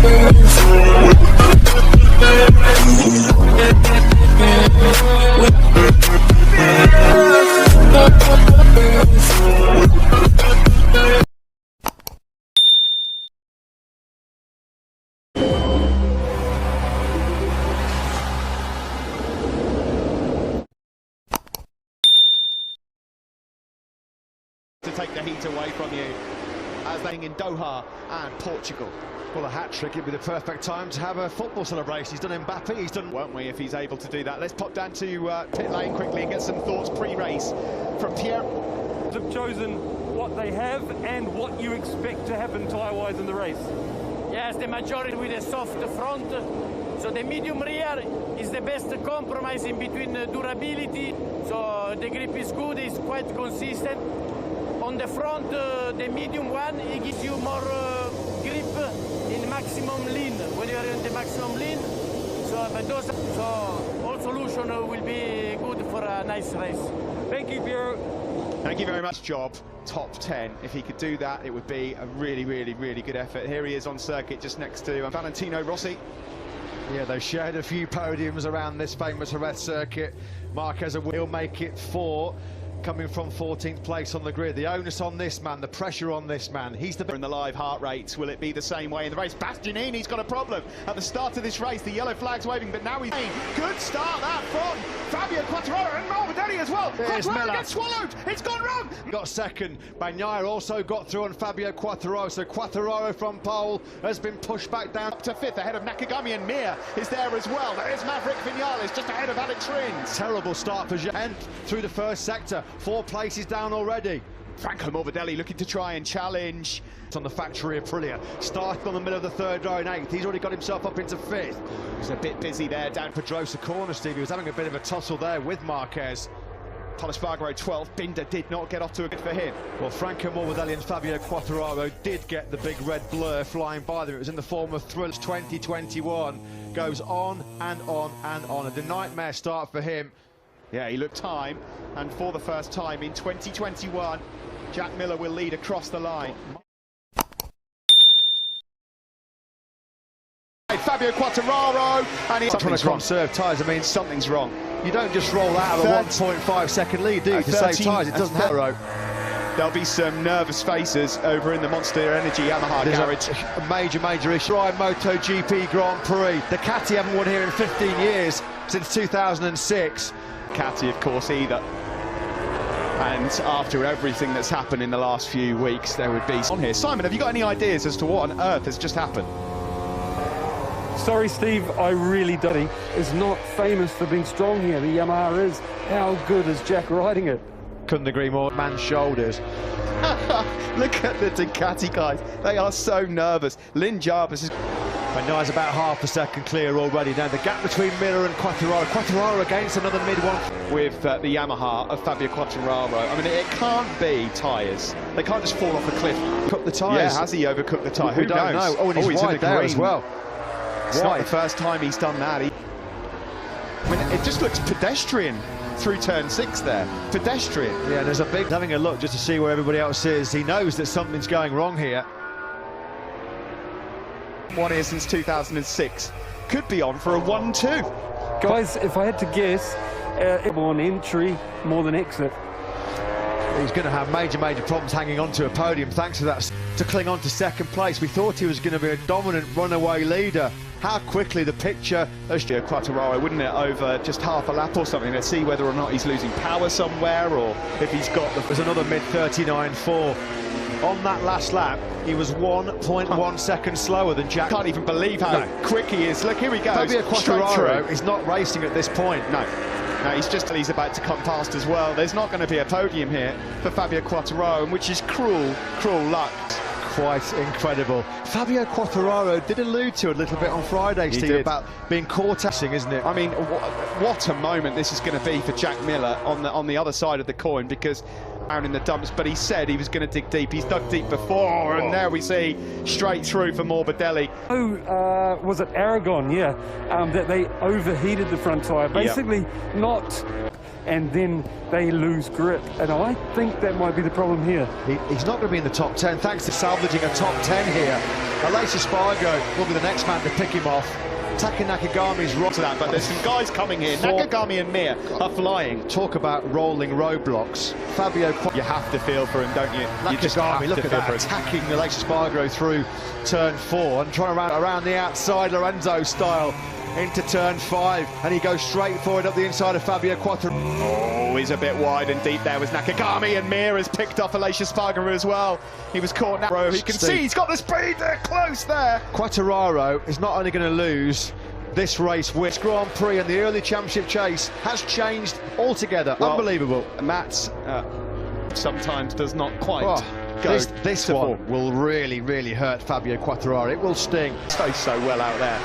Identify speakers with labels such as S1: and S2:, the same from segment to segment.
S1: To take the heat away from you as they in Doha and Portugal.
S2: Well, a hat-trick, it'd be the perfect time to have a football celebration. He's done Mbappe, he's done...
S1: Won't we, if he's able to do that? Let's pop down to pit lane quickly and get some thoughts pre-race from Pierre.
S3: They've chosen what they have and what you expect to happen tyre-wise in the race.
S4: Yes, the majority with a soft front, so the medium rear is the best compromise in between durability, so the grip is good, it's quite consistent. On the front, the medium one, it gives you more grip in maximum lean, when you are in the maximum lean. So all solution will be good for a nice race.
S3: Thank you, Piero.
S1: Thank you very much. Job, top 10. If he could do that, it would be a really, really, really good effort. Here he is on circuit just next to Valentino Rossi.
S2: Yeah, they've shared a few podiums around this famous Jerez circuit. Marquez will make it 4. Coming from 14th place on the grid. The onus on this man, the pressure on this man. He's the...
S1: In the live heart rates, will it be the same way in the race? Bastianini's got a problem. At the start of this race, the yellow flag's waving, but now he's... Good start that from Fabio Quartararo and Morbidelli as well. Quartararo gets swallowed. It's gone wrong.
S2: Got second. Bagnaia also got through on Fabio Quartararo. So Quartararo from pole has been pushed back down
S1: to 5th ahead of Nakagami, and Mir is there as well. There is Maverick Vinales just ahead of Alex Rins.
S2: Terrible start for Jean. And through the first sector. 4 places down already.
S1: Franco Morbidelli looking to try and challenge.
S2: It's on the factory Aprilia. Started on the middle of the 3rd row in 8th. He's already got himself up into 5th.
S1: He's a bit busy there down
S2: Pedrosa corner, Steve. He was having a bit of a tussle there with Marquez.
S1: Pol Espargaro 12th. Binder did not get off to a good for him.
S2: Well, Franco Morbidelli and Fabio Quartararo did get the big red blur flying by them. It was in the form of Thrillers 2021. Goes on and on and on. And the nightmare start for him.
S1: Yeah, he looked time, and for the first time in 2021, Jack Miller will lead across the line. Fabio Quartararo, and he's
S2: trying to conserve tyres. I mean,
S1: something's wrong.
S2: You don't just roll out of a 1.5 second lead, do you, to save tyres? It doesn't happen.
S1: There'll be some nervous faces over in the Monster Energy Yamaha garage.
S2: A major issue. Right, MotoGP Grand Prix. The Ducati haven't won here in 15 years, since 2006.
S1: Ducati, of course, either. And after everything that's happened in the last few weeks, there would be on here. Simon, have you got any ideas as to what on earth has just happened?
S3: Sorry, Steve, I really don't. It's not famous for being strong here. The Yamaha is. How good is Jack riding it?
S2: Couldn't agree more. Man's shoulders.
S1: Look at the Ducati guys. They are so nervous. Lynn Jarvis is...
S2: Bagnaia is about half a second clear already. Now the gap between Miller and Quartararo. Quartararo against another mid one.
S1: With the Yamaha of Fabio Quartararo. I mean, it can't be tyres. They can't just fall off a cliff.
S2: Cook the tyres.
S1: Yeah, has he overcooked the tyre?
S2: Who knows? Know. Oh, and he's wide there as well.
S1: It's not the first time he's done that. I mean, it just looks pedestrian through turn 6 there. Pedestrian.
S2: Yeah, there's a big... Having a look just to see where everybody else is. He knows that something's going wrong here.
S1: One here since 2006. Could be on for a 1-2.
S3: Guys, if I had to guess, on entry more than exit.
S2: He's going to have major problems hanging on to a podium thanks to that, to cling on to 2nd place. We thought he was going to be a dominant runaway leader. How quickly the picture has...
S1: Quartararo, wouldn't it, over just half a lap or something, to see whether or not he's losing power somewhere, or if he's got the...
S2: There's another mid-39.4. On that last lap, he was 1.1 seconds slower than Jack.
S1: Can't even believe how quick he is. Look, here he goes.
S2: Fabio Quartararo is not racing at this point.
S1: No, he's about to come past as well. There's not going to be a podium here for Fabio Quartararo, which is cruel luck.
S2: Quite incredible. Fabio Quartararo did allude to a little bit on Friday, Steve, about being caught acting, isn't it?
S1: I mean, what a moment this is going to be for Jack Miller on the other side of the coin, because down in the dumps, but he said he was going to dig deep. He's dug deep before, and there we see straight through for Morbidelli.
S3: Oh, was it Aragon? Yeah, that they overheated the front tyre. Basically, not and then they lose grip. And I think that might be the problem here.
S2: He's not going to be in the top 10, thanks to salvaging a top 10 here. Aleix Espargaro will be the next man to pick him off. Taka Nakagami's right
S1: to that, but there's some guys coming here. Nakagami and Mir are flying.
S2: Talk about rolling roadblocks. Fabio,
S1: you have to feel for him, don't you?
S2: Nakagami,
S1: You just have
S2: look
S1: to
S2: at
S1: feel
S2: that,
S1: for him.
S2: attacking Aleix Espargaro through turn 4 and trying to run around the outside Lorenzo style into turn 5, and he goes straight forward up the inside of Fabio Quattararo.
S1: Oh, he's a bit wide and deep there was Nakagami, and Mir has picked off Aleix Espargaro as well. He was caught now. He can see he's got the speed there, close there.
S2: Quattararo is not only going to lose this race, which Grand Prix and the early championship chase has changed altogether.
S1: Well,
S2: unbelievable.
S1: Matt sometimes does not quite go.
S2: This one will really hurt Fabio Quattararo. It will sting.
S1: So well out there.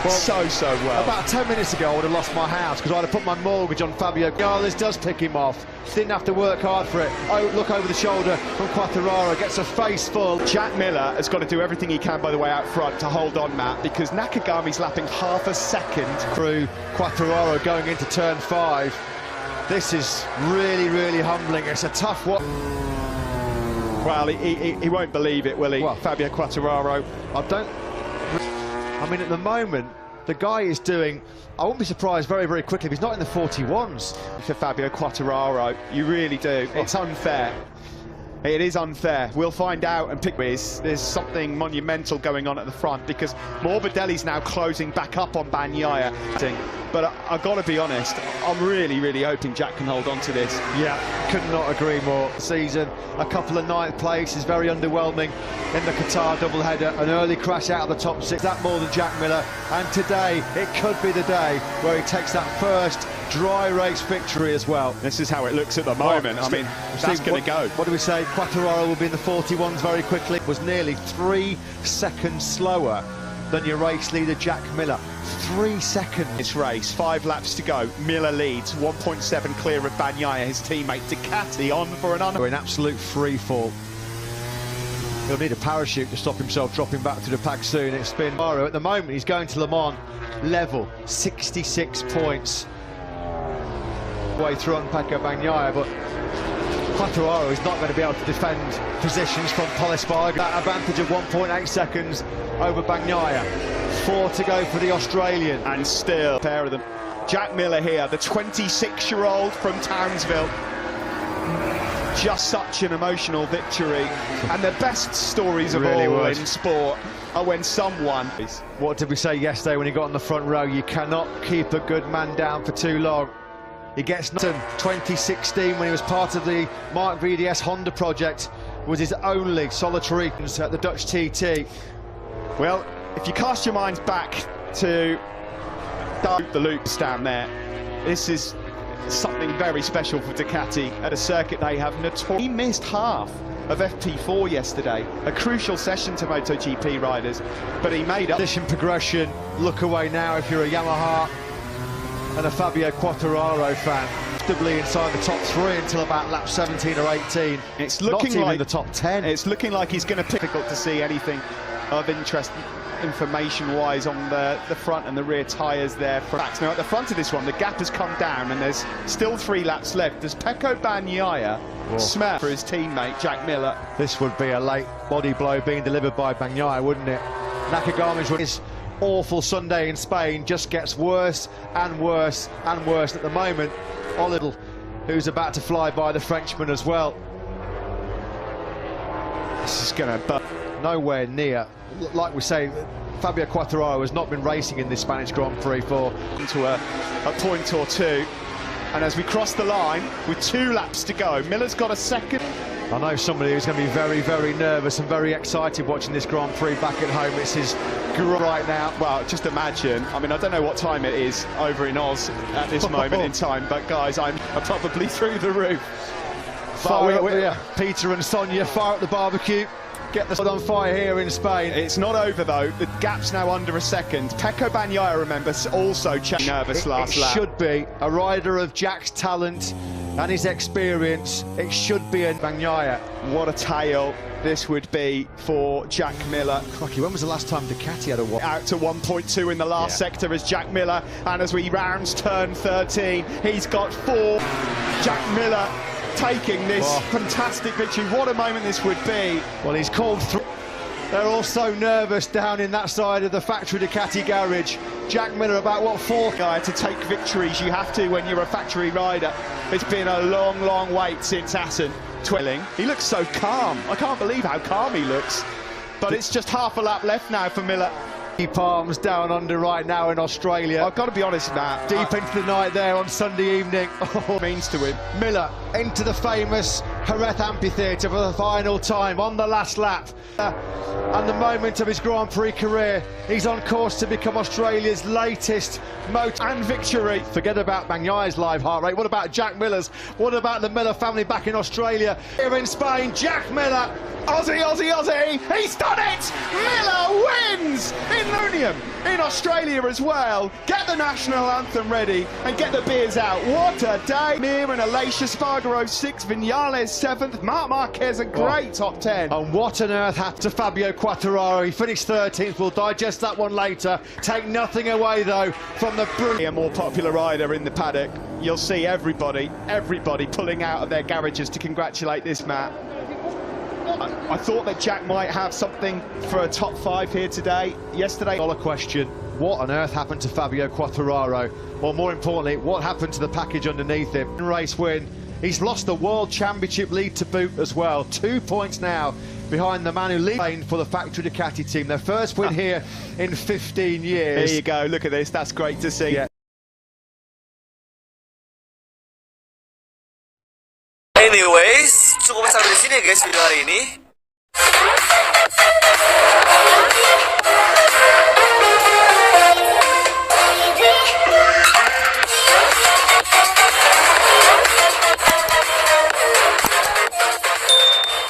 S1: Well, so well.
S2: About 10 minutes ago I would have lost my house because I'd have put my mortgage on Fabio. Garlis does pick him off. Didn't have to work hard for it. Oh, look over the shoulder from Quattararo. Gets a face full.
S1: Jack Miller has got to do everything he can, by the way, out front to hold on, Matt, because Nakagami's lapping half a second
S2: through Quattararo going into turn 5. This is really humbling. It's a tough one.
S1: Well, he won't believe it, will he?
S2: Well,
S1: Fabio Quattararo.
S2: I mean, at the moment, the guy is doing, I wouldn't be surprised very quickly if he's not in the 41s.
S1: For Fabio Quattararo, you really do. It's unfair. It is unfair. We'll find out and pick with. There's something monumental going on at the front because Morbidelli's now closing back up on Bagnaia. But I've got to be honest, I'm really hoping Jack can hold on to this.
S2: Yeah, could not agree more. Season, a couple of 9th places, very underwhelming in the Qatar doubleheader. An early crash out of the top 6, that more than Jack Miller. And today, it could be the day where he takes that first dry race victory as well.
S1: This is how it looks at the moment. I mean, that's going to go.
S2: What do we say? Quattararo will be in the 41s very quickly. It was nearly 3 seconds slower than your race leader Jack Miller. 3 seconds.
S1: This race, 5 laps to go. Miller leads, 1.7 clear of Bagnaia, his teammate Ducati on for an
S2: in absolute free fall. He'll need a parachute to stop himself dropping back to the pack soon. It's been at the moment. He's going to Le Mans level, 66 points. Way through on Pecco Bagnaia, but Quattararo is not going to be able to defend positions from Pol Espargaro. That advantage of 1.8 seconds over Bagnaia. 4 to go for the Australian.
S1: And still, a pair of them. Jack Miller here, the 26-year-old from Townsville. Just such an emotional victory. And the best stories of all in sport are when someone...
S2: What did we say yesterday when he got on the front row? You cannot keep a good man down for too long. He gets 2016 when he was part of the Mark VDS Honda project, was his only solitary at the Dutch TT.
S1: Well, if you cast your minds back to the loops down there, this is something very special for Ducati at a circuit they have notoriously. He missed half of FP4 yesterday, a crucial session to MotoGP riders, but he made up.
S2: Position progression, look away now if you're a Yamaha and a Fabio Quattararo fan. Comfortably inside the top 3 until about lap 17 or 18.
S1: It's looking
S2: not
S1: like
S2: even the top 10.
S1: It's looking like he's going to difficult to see anything of interest information-wise on the front and the rear tyres there. Now at the front of this one, the gap has come down and there's still 3 laps left. Does Pecco Bagnaia smell for his teammate Jack Miller?
S2: This would be a late body blow being delivered by Bagnaia, wouldn't it? Nakagami's awful Sunday in Spain just gets worse and worse and worse at the moment. Oliver, who's about to fly by the Frenchman as well.
S1: This is going to
S2: nowhere near. Like we say, Fabio Quattararo has not been racing in this Spanish Grand Prix for
S1: to a point or two. And as we cross the line with 2 laps to go, Miller's got a second.
S2: I know somebody who's going to be very nervous and very excited watching this Grand Prix back at home. It's his right now.
S1: Well, just imagine. I mean, I don't know what time it is over in Oz at this moment in time, but guys, I'm probably through the roof.
S2: Peter and Sonia, fire up the barbecue. Get the sun on fire here in Spain.
S1: It's not over though. The gap's now under a second. Pecco Bagnaia, remember, also nervous last lap.
S2: It should be a rider of Jack's talent and his experience. It should be a Bagnaia.
S1: What a tale this would be for Jack Miller.
S2: Crikey, when was the last time Ducati had a one?
S1: Out to 1.2 in the last sector as Jack Miller, and as we rounds turn 13, he's got 4. Jack Miller taking this fantastic victory. What a moment this would be.
S2: Well, he's called through. They're all so nervous down in that side of the factory Ducati garage. Jack Miller about, what, 4th
S1: guy to take victories. You have to when you're a factory rider. It's been a long, long wait since Assen. Twilling. He looks so calm. I can't believe how calm he looks. But it's just half a lap left now for Miller.
S2: Palms down under right now in Australia.
S1: I've got to be honest, Matt.
S2: Deep into the night there on Sunday evening.
S1: Means to him.
S2: Miller into the famous Jerez Amphitheatre for the final time on the last lap. And the moment of his Grand Prix career. He's on course to become Australia's latest motor and victory. Forget about Bagnaya's live heart rate. What about Jack Miller's? What about the Miller family back in Australia? Here in Spain, Jack Miller.
S1: Aussie, Aussie, Aussie! He's done it! Miller wins in Lunium, in Australia as well. Get the national anthem ready and get the beers out. What a day! Mir and Alacia Spargaro 6th, Vinales 7th, Marc Marquez a great top 10.
S2: And what on earth happened to Fabio Quartararo? He finished 13th. We'll digest that one later. Take nothing away though from the brilliant.
S1: A more popular rider in the paddock. You'll see everybody pulling out of their garages to congratulate this Matt. I thought that Jack might have something for a top 5 here today. Yesterday,
S2: question: what on earth happened to Fabio Quartararo? Or more importantly, what happened to the package underneath him? Race win. He's lost the World Championship lead to boot as well. 2 points now behind the man who leads for the factory Ducati team. Their first win here in 15 years.
S1: There you go. Look at this. That's great to see.
S2: Yeah.
S5: Anyways, cukup sampai di sini ya guys video hari ini.